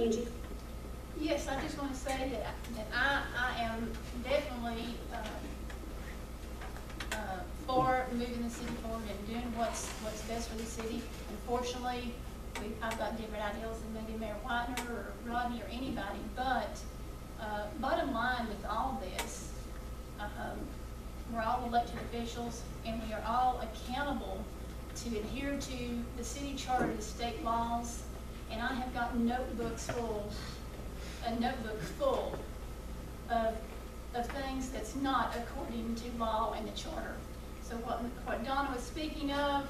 Angie? Yes, I just want to say that I am definitely for moving the city forward and doing what's best for the city. Unfortunately, I've got different ideals than maybe Mayor Whitener or Rodney or anybody, but bottom line with all this, we're all elected officials and we are all accountable to adhere to the city charter, the state laws, and I have got notebooks full, a notebook full of things that's not according to law and the charter. So what Donna was speaking of,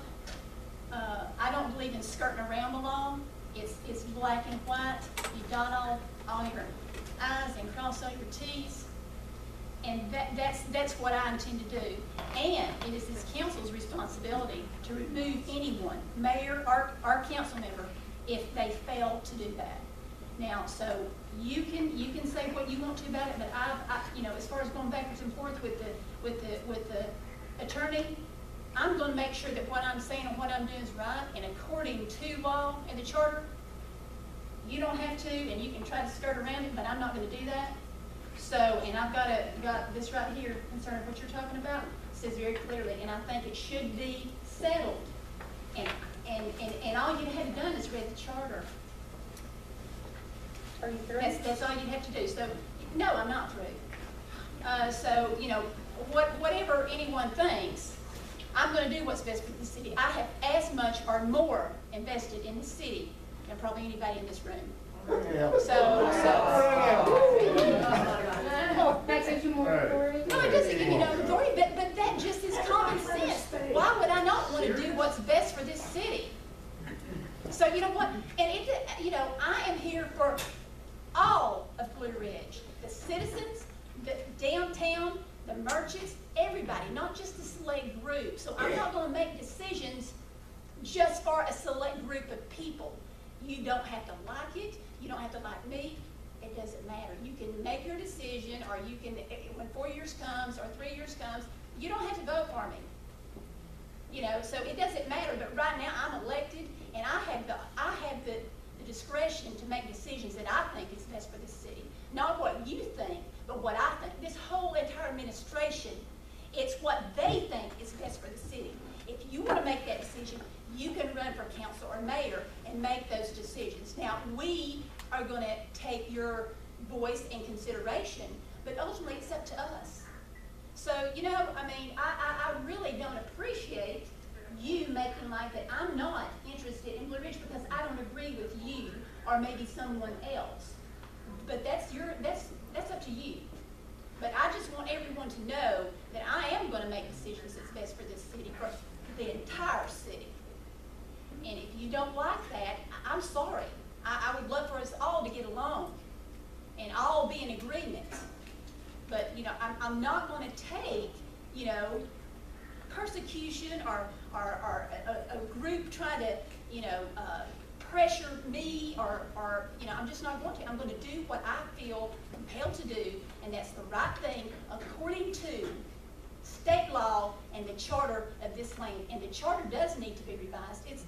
I don't believe in skirting around the law. It's black and white. You dot all your I's and cross all your T's. And that's what I intend to do. And it is this council's responsibility to remove anyone, mayor or council member, if they fail to do that. Now, so you can say what you want to about it, but you know, as far as going backwards and forth with the attorney, I'm going to make sure that what I'm saying and what I'm doing is right and according to law and the charter. You don't have to, and you can try to skirt around it, but I'm not going to do that. So, and I've got this right here concerning what you're talking about. It says very clearly, and I think it should be settled. And all you'd have done is read the charter. Are you through? That's all you'd have to do. So, no, I'm not through. So, you know, whatever anyone thinks, I'm going to do what's best for the city. I have as much or more invested in the city than probably anybody in this room. That gives you more authority? No, it doesn't give you no authority, but that just is common sense. Why would I not want to do what's best for this city? So you know what? And you know, I am here for all of Blue Ridge, the citizens, the downtown, the merchants, everybody, not just a select group. So I'm not going to make decisions just for a select group of people. You don't have to like it. You don't have to like me. It doesn't matter. You can make your decision, or you can, when 4 years comes or 3 years comes, you don't have to vote for me. You know, so it doesn't matter. But right now, I'm elected, and I have the discretion to make decisions that I think is best for this city. Not what you think, but what I think. This whole entire administration, it's what they think is best for the city. If you want to make that decision, you can run for council or mayor and make those decisions. Now, we are going to take your voice in consideration, but ultimately it's up to us. So, you know, I mean, I really don't appreciate you making like that. I'm not interested in Blue Ridge because I don't agree with you or maybe someone else. But that's up to you. But I just want everyone to know that I am going to make decisions that's best for this city, for the entire city. And if you don't like that, I'm sorry. I would love for us all to get along and all be in agreement. But, you know, I'm not going to take, you know, persecution or a group trying to, you know, pressure me or, you know, I'm just not going to. I'm going to do what I feel compelled to do, and that's the right thing according to state law and the charter of this land. And the charter does need to be revised. It's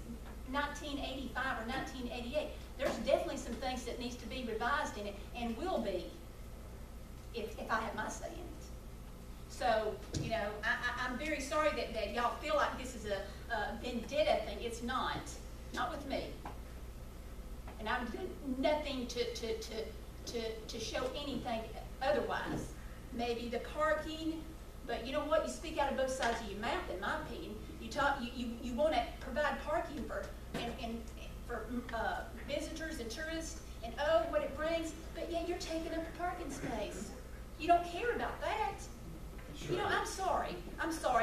1985 or 1988. There's definitely some things that needs to be revised in it, and will be if I have my say in it. So, you know, I'm very sorry that y'all feel like this is a vendetta thing. It's not. Not with me. And I've done nothing to show anything otherwise. Maybe the parking, but you know what? You speak out of both sides of your mouth, in my opinion. You want to provide parking for visitors and tourists, and oh, what it brings, but yet you're taking up a parking space. You don't care about that. Sure. You know, I'm sorry,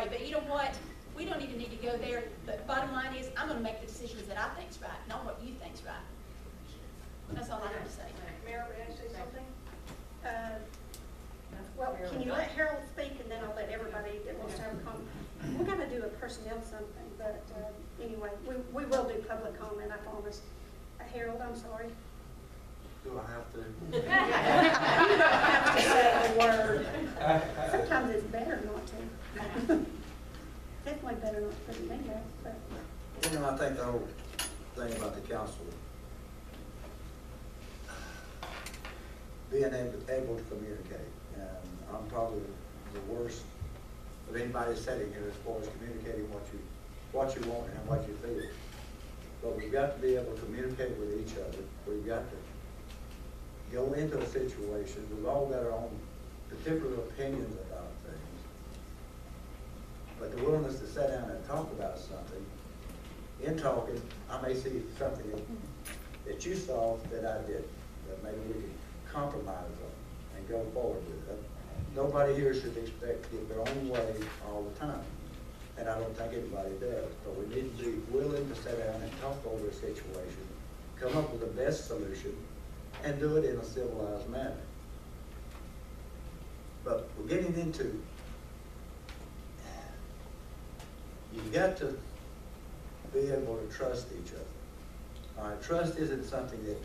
but you know what? We don't even need to go there. But bottom line is, I'm going to make the decisions that I think's right, not what you think's right. That's all I have to say. Mayor, may I say something? Well, can you let Harold speak, and then I'll let everybody that wants to have a comment. We're going to do a personnel something, but anyway, we will do public comment, I promise. Harold, I'm sorry. Do I have to? You don't have to say a word. Sometimes it's better not to. Definitely better not to put it in there. But. You know, I think the whole thing about the council, being able to communicate. And I'm probably the worst of anybody sitting here as far as communicating what you want and what you feel. But we've got to be able to communicate with each other. We've got to go into a situation. We've all got our own particular opinions about things. But the willingness to sit down and talk about something, in talking, I may see something that you saw that I didn't, that maybe we can compromise on and go forward with it. Nobody here should expect to get their own way all the time. And I don't think anybody does. But we need to be willing to sit down and talk over a situation, come up with the best solution, and do it in a civilized manner. But we're getting into, you've got to be able to trust each other. All right, trust isn't something that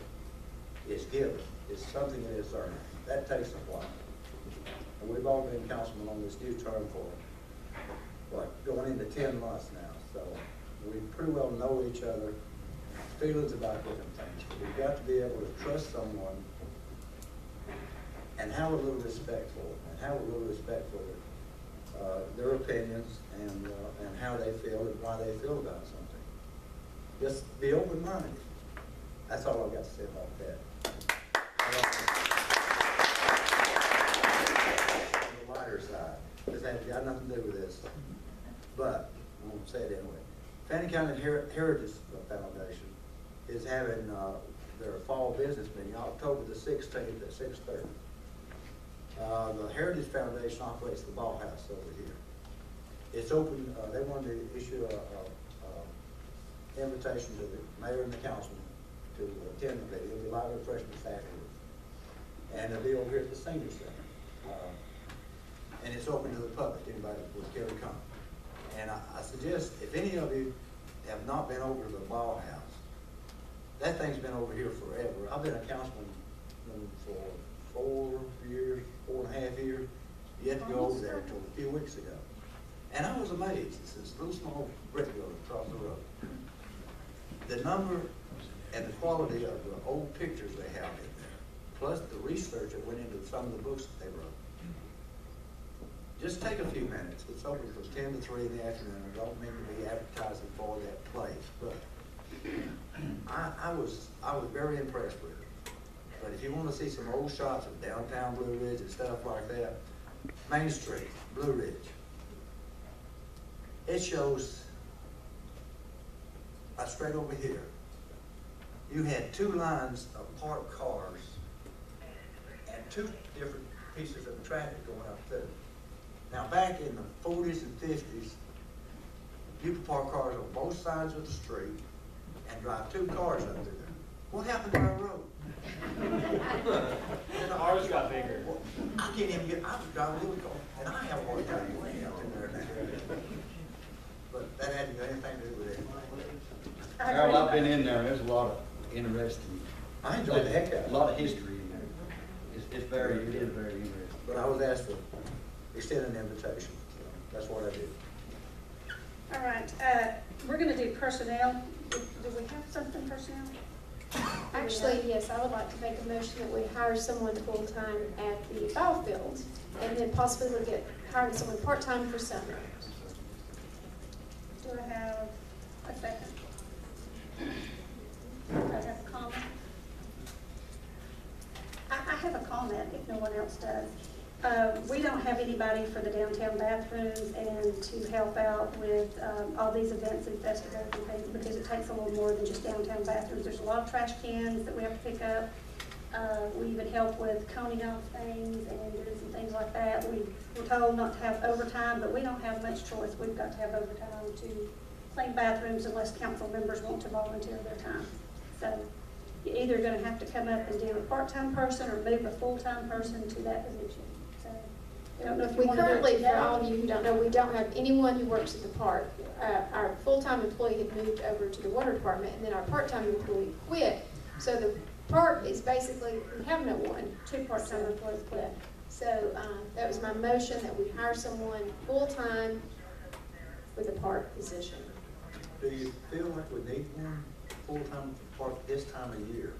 is given. It's something that is earned. That takes a while. And we've all been councilmen on this new term for, what, going into 10 months now. So we pretty well know each other, feelings about different things. But we've got to be able to trust someone and have a little respect for it, and have a little respect for their opinions and how they feel and why they feel about something. Just be open-minded. That's all I've got to say about that. On the lighter side, this ain't got nothing to do with this, but I'm going to say it anyway. Fannin County Heritage Foundation is having their fall business meeting October the 16th at 6:30. The Heritage Foundation operates the ball house over here. It's open. They wanted to issue a invitation to the mayor and the councilman to attend the meeting. It'll be live refreshments afterwards, and it'll be over here at the senior center. And it's open to the public. Anybody would care to come. And I suggest if any of you have not been over to the ball house, that thing's been over here forever. I've been a councilman for 4.5 years. Yet to go over there until a few weeks ago. And I was amazed. It's this little small brick building across the road. The number and the quality of the old pictures they have in there, plus the research that went into some of the books that they wrote. Just take a few minutes. It's open from 10 to 3 in the afternoon. I don't mean to be advertising for that place, but I was very impressed with it. But if you want to see some old shots of downtown Blue Ridge and stuff like that, Main Street, Blue Ridge, it shows straight over here. You had 2 lines of parked cars and 2 different pieces of traffic going up through. Now back in the 40s and 50s, you could park cars on both sides of the street and drive 2 cars up through there. What happened to our road? Ours got bigger. Well, I can't even get, I was driving a little car, and I have a hard time getting out in there now. But that hadn't got anything to do with it. Harold, I've been in there. There's a lot of interesting. I enjoyed the heck out of it. A lot of history in there. It is very interesting. But I was asked to extend an invitation, so that's what I did. All right, we're gonna do personnel. Do we have something personnel? Actually, yes, I would like to make a motion that we hire someone full-time at the ball field, and then possibly look at hiring someone part-time for summer. Do I have a second? I have a comment. I have a comment if no one else does. We don't have anybody for the downtown bathrooms and to help out with all these events and festivals and things, because it takes a little more than just downtown bathrooms. There's a lot of trash cans that we have to pick up. We even help with coning off things and doing some things like that. We're told not to have overtime, but we don't have much choice. We've got to have overtime to clean bathrooms unless council members want to volunteer their time. So you're either going to have to come up and do a part-time person or move a full-time person to that position. So I don't know if you We want to do it currently, today. for all of you who don't know, we don't have anyone who works at the park. Our full-time employee had moved over to the water department, and then our part-time employee quit. So the park is basically, we have no one. 2 part-time employees quit. So that was my motion, that we hire someone full-time for the park position. Do you feel like we need one full-time for this time of year?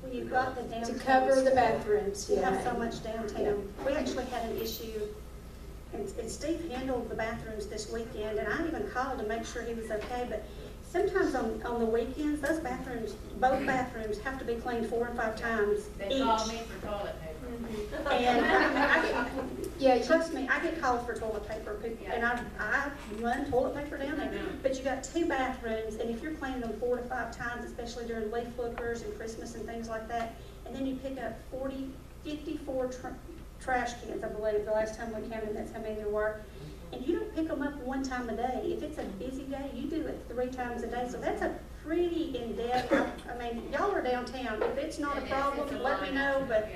When you've got the downtown. To cover the square, bathrooms, you yeah. have so much downtown. We actually had an issue, and Steve handled the bathrooms this weekend, and I even called to make sure he was okay, but sometimes on the weekends, those bathrooms, both bathrooms have to be cleaned 4 and 5 times They each. call me for toilet paper. And Yeah, you- trust me, I get called for toilet paper, and I run toilet paper down there. But you got 2 bathrooms, and if you're cleaning them 4 to 5 times, especially during leaf lookers and Christmas and things like that, and then you pick up 54 trash cans, I believe, the last time we counted, that's how many there were. And you don't pick them up 1 time a day. If it's a busy day, you do it 3 times a day. So that's a pretty in-depth, I mean, y'all are downtown. If it's not a problem, let me know, but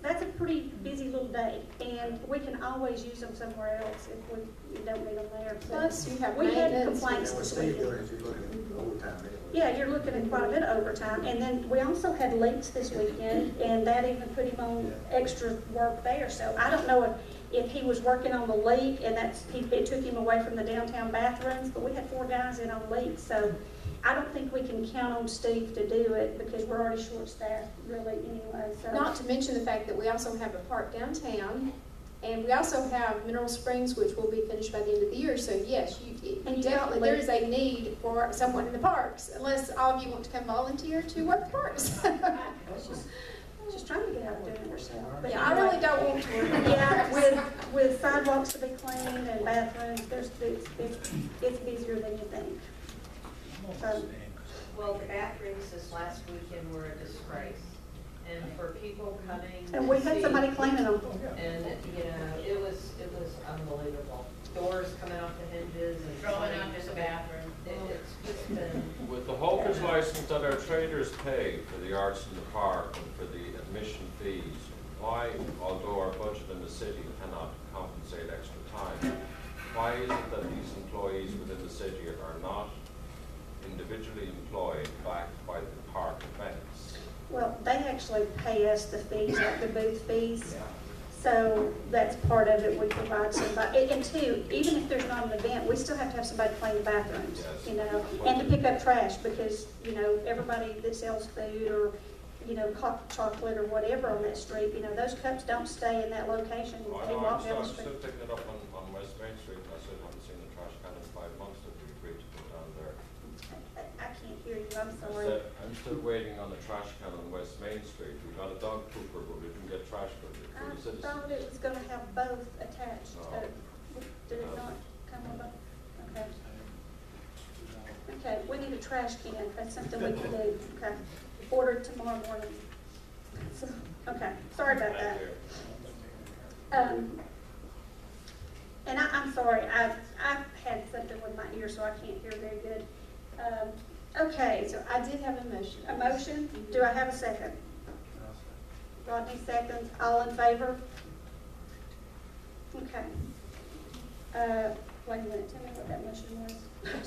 that's a pretty busy little day. And we can always use them somewhere else if we don't need them there. So Plus you have we had maintenance. complaints And with this Steve weekend. doing it, you're looking at overtime anyway. Yeah, you're looking at quite a bit of overtime. And then we also had leaks this weekend, and that even put him on extra work there. So I don't know if he was working on the leak, and it took him away from the downtown bathrooms, but we had 4 guys in on leaks. So I don't think we can count on Steve to do it because we're already short-staffed really anyway, so. Not to mention the fact that we also have a park downtown, and we also have Mineral Springs, which will be finished by the end of the year. So yes, And you definitely, got there is a need for someone in the parks, unless all of you want to come volunteer to work the parks. Just trying to get out and doing it yourself. But Yeah, I really don't want to. Yeah, with sidewalks to be cleaned and bathrooms, it's busier than you think. So, Well, the bathrooms this last weekend were a disgrace, and for people coming. and we to had see- somebody cleaning them. And, you know, it was unbelievable. Doors coming off the hinges and. Throwing out just a bathroom. It's just been, With the hawker's license that our traders pay for the arts in the park and for the admission fees, why, although our budget in the city cannot compensate extra time, why is it that these employees within the city are not individually employed backed by the park events? Well, they actually pay us the fees, like the booth fees. So that's part of it, we provide somebody, and 2, even if there's not an event, we still have to have somebody clean the bathrooms, Yes. you know, and to pick up trash, because, you know, everybody that sells food or, you know, hot chocolate or whatever on that street, you know, those cups don't stay in that location. I They know, walk down I'm the street. still picking it up on West Main Street, and I still haven't seen the trash can in 5 months that we agreed to put down there. I can't hear you, I'm sorry. I'm still waiting on the trash can on West Main Street. We got a dog pooper, but we didn't get trash for the I citizens. thought it was gonna have both attached, No. did it not come with both? Okay. Okay, we need a trash can, that's something we can do, okay. Order it tomorrow morning. So, okay, sorry about that. Thank you. And I'm sorry, I've had something with my ear, so I can't hear very good. Okay, so I did have a motion. a motion, do I have a second? Rodney seconds, all in favor? Okay. Wait a minute, tell me what that motion was.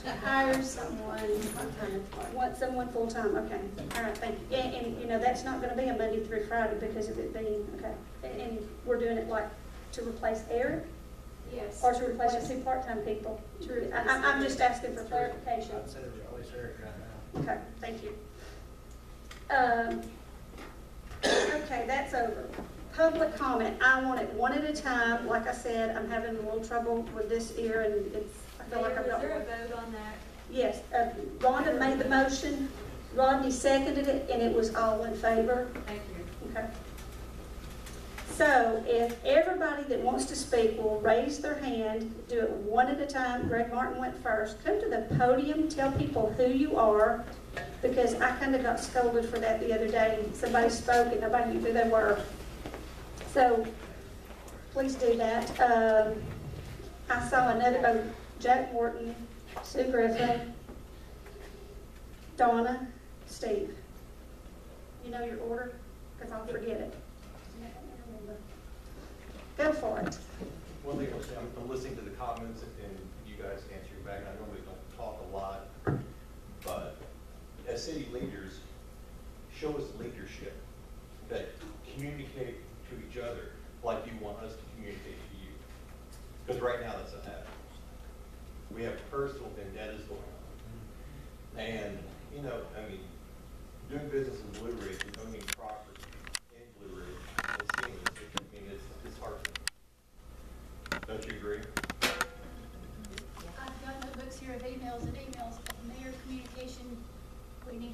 To hire someone part-time employee. Want someone full-time, okay, all right, thank you. And, you know, that's not gonna be a Monday through Friday because of it being, okay. And we're doing it like to replace Eric Yes. or to replace the 2 part-time people? To replace I'm just asking for clarification. I'd say replace Eric right now. Okay, thank you. Okay, that's over. Public comment, I want it one at a time. Like I said, I'm having a little trouble with this ear and I feel like I've got one. vote on that? Yes, Rhonda made the motion, Rodney seconded it, and it was all in favor. Thank you. Okay. So if everybody that wants to speak will raise their hand, do it one at a time. Greg Martin went first. Come to the podium, tell people who you are, because I kind of got scolded for that the other day. Somebody spoke and nobody knew who they were. So please do that. I saw another, Jack Morton, Sue Griffin, Donna, Steve. You know your order? Because I'll forget it. Go for it. One thing I'll say, I'm listening to the comments and you guys answering back. I normally don't talk a lot, but as city leaders, show us leadership, that communicate to each other like you want us to communicate to you. Because right now that's not happening. We have personal vendettas going on. And, you know, I mean, doing business in Blue Ridge, knowing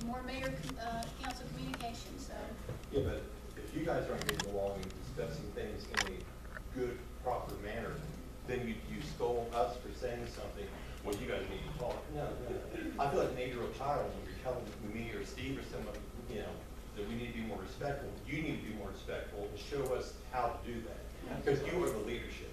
more mayor, council communication, so. Yeah, but if you guys aren't getting along and discussing things in a good, proper manner, then you scold us for saying something, well, you guys need to talk. No. I feel like an 8-year-old child when you're telling me or Steve or someone, that we need to be more respectful. You need to be more respectful and show us how to do that, because you are the leadership.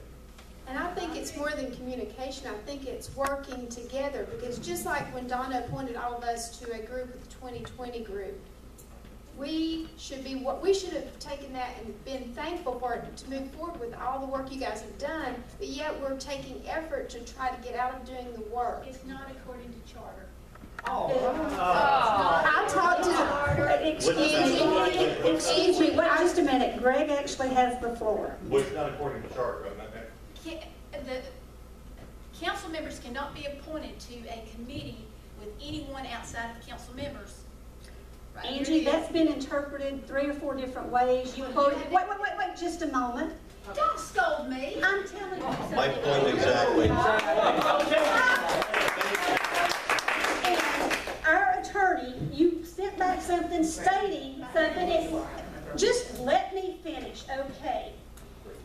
And I think it's more than communication, I think it's working together, because just like when Donna appointed all of us to a group with the 2020 group, we should have taken that and been thankful for it to move forward with all the work you guys have done, but yet we're taking effort to try to get out of doing the work. It's not according to charter. I talked to, Excuse me, wait just a minute. Greg actually has the floor. What's not according to charter, The council members cannot be appointed to a committee with anyone outside of the council members. Right here Angie, it is. that's been interpreted 3 or 4 different ways. You quoted, wait, just a moment. Don't scold me. I'm telling you. My point exactly. And our attorney, you sent back something stating something, just let me finish, okay?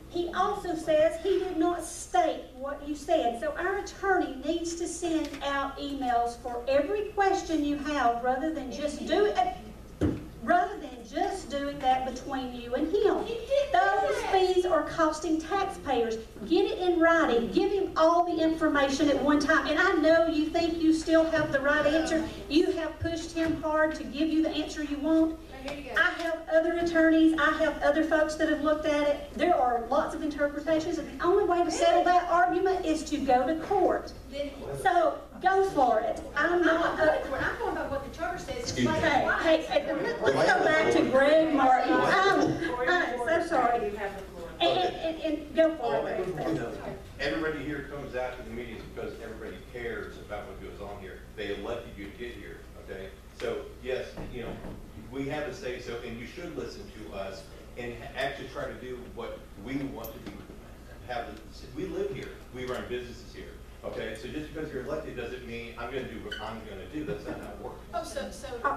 He also says he did not state what you said, so our attorney needs to send out emails for every question you have rather than just doing that between you and him. Those fees are costing taxpayers. Get it in writing. Give him all the information at one time. And I know you think you still have the right answer. You have pushed him hard to give you the answer you want. Here you go. I have other attorneys, I have other folks that have looked at it. There are lots of interpretations, and the only way to settle that argument is to go to court. So, go for it. I'm not up for it. I'm going by what the charter says. Excuse me. Hey, let's go back to Greg Martin. I'm so sorry. And go for it, Greg. Everybody here comes out to the meetings because everybody cares about what goes on here. They elected you to get here, okay? So, yes, we have a say so, and you should listen to us and actually try to do what we want to do. We live here. We run businesses here. Okay, so just because you're elected doesn't mean I'm going to do what I'm going to do. That's not how it works. Oh,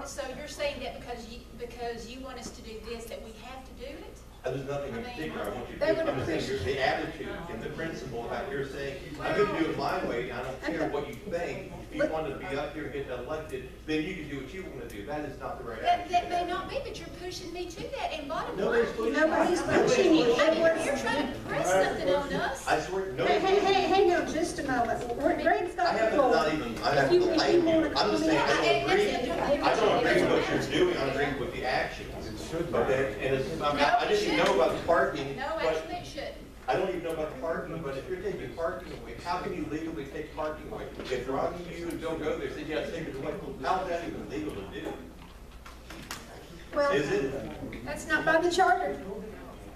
so you're saying that because you want us to do this, that we have to do it? There's nothing in particular I want you to They do. would I'm just saying the attitude and the principle about you're saying, I'm going to do it my way, and I don't care what you think. If you want to be up here and get elected, then you can do what you want to do. That is not the right attitude. That may not be, but you're pushing me to that, and bottom line. Nobody's pushing you. I mean, you're trying to press something on us. I swear, no. Hang on just a moment. Greg's I got the haven't, floor. not even, I'm just saying, I don't agree with what you're doing, I agree with the actions. Okay, and I didn't even know about the parking. No, but actually, it shouldn't. I don't even know about the parking, but if you're taking parking away, how can you legally take parking away? If Rodney, you don't go there, say, yeah, take it away, how is that even legal to do? Well, Is it? That's not by the charter.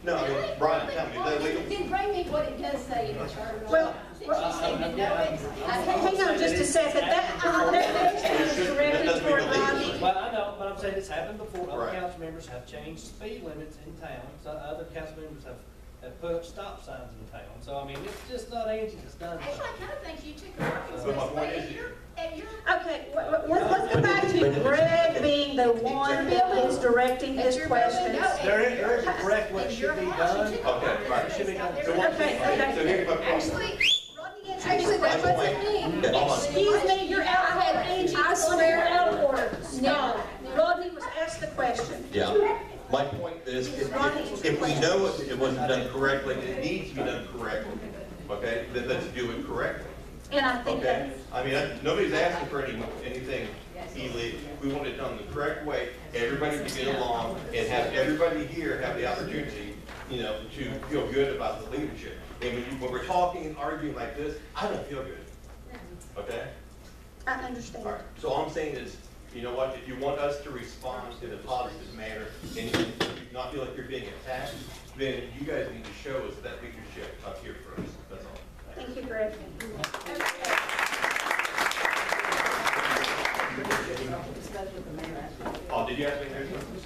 No, I mean, Brian, tell me, is that legal? Then bring me what it does say in the charter. Well, Since you seem to know it. hang on just a second. That question is directed toward Rodney. Well, I know, but I'm saying it's happened before. Other Right. council members have changed speed limits in town. So other council members have put up stop signs in town. So, I mean, it's just not Angie that's done it. Actually, I kind of think you took a parking But my space point away is- at your. Okay, let's go back to Greg being the one that is directing his question. There is a correct way it should be done. Okay, right. It should be done. So what, so here's my Actually, problem. Actually, that wasn't me. Excuse me, you're out of order, Angie. I swear. You're out of order. No, Rodney was asked the question. Yeah, my point is, if we know it wasn't done correctly, it needs to be done correctly, okay, then let's do it correctly, And I think okay? that, I mean, nobody's asking for anything illegal. We want it done the correct way, everybody to get along, and have everybody here have the opportunity, to feel good about the leadership. And when we're talking and arguing like this, I don't feel good, okay? I understand. All right, so all I'm saying is, you know what, if you want us to respond in a positive manner and you not feel like you're being attacked, then you guys need to show us that leadership up here for us, that's all. Thank you, Greg. Oh, did you ask me?